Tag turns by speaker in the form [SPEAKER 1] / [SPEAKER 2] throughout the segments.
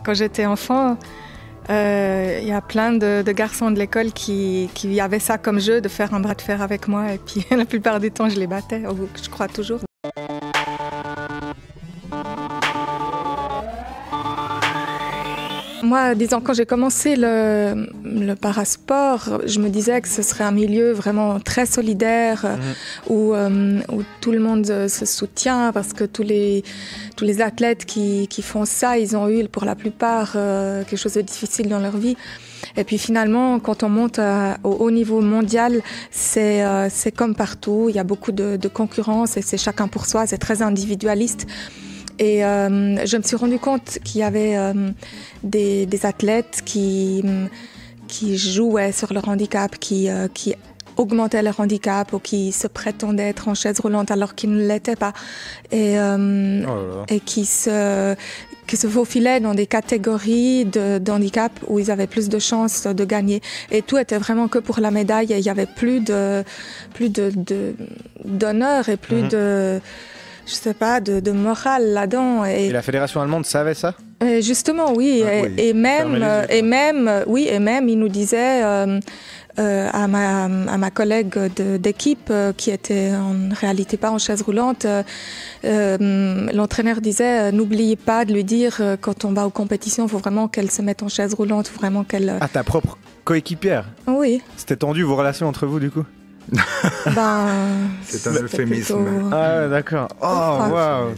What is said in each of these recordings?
[SPEAKER 1] Quand j'étais enfant, il y a plein de garçons de l'école qui avaient ça comme jeu, de faire un bras de fer avec moi. Et puis la plupart du temps, je les battais, je crois toujours. Moi, disons, quand j'ai commencé le parasport, je me disais que ce serait un milieu vraiment très solidaire, où tout le monde se soutient, parce que tous les athlètes qui font ça, ils ont eu pour la plupart quelque chose de difficile dans leur vie. Et puis finalement, quand on monte au haut niveau mondial, c'est comme partout, il y a beaucoup de concurrence et c'est chacun pour soi, c'est très individualiste. Et je me suis rendu compte qu'il y avait des athlètes qui jouaient sur leur handicap, qui augmentaient leur handicap ou qui se prétendaient être en chaise roulante alors qu'ils ne l'étaient pas. Et qui se faufilaient dans des catégories d'handicap où ils avaient plus de chances de gagner. Et tout était vraiment que pour la médaille. Et il n'y avait plus d'honneur et plus de... je sais pas, de morale là-dedans. Et la fédération allemande savait ça ? Justement, oui. Et même, il nous disait à ma collègue d'équipe qui était en réalité pas en chaise roulante, l'entraîneur disait n'oubliez pas de lui dire quand on va aux compétitions, il faut vraiment qu'elle se mette en chaise roulante, faut vraiment qu'elle... Ah, ta propre coéquipière ? Oui. C'était tendu vos relations entre vous du coup ? C'est un euphémisme. Plutôt... Ah ouais, d'accord. Oh, waouh,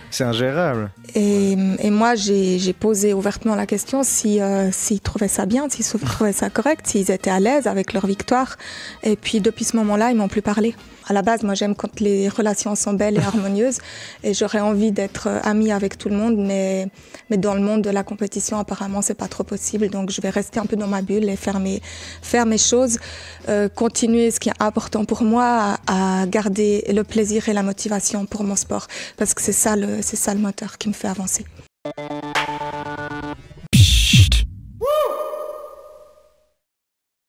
[SPEAKER 1] c'est ingérable. Et moi, j'ai posé ouvertement la question s'ils trouvaient ça bien, s'ils trouvaient ça correct, s'ils étaient à l'aise avec leur victoire. Et puis, depuis ce moment-là, ils m'ont plus parlé. À la base, moi, j'aime quand les relations sont belles et harmonieuses. Et j'aurais envie d'être amie avec tout le monde, mais dans le monde de la compétition, apparemment, c'est pas trop possible. Donc, je vais rester un peu dans ma bulle et faire mes choses, continuer ce qui est important pour moi, à garder le plaisir et la motivation pour mon sport. Parce que c'est ça le moteur qui me fait avancer.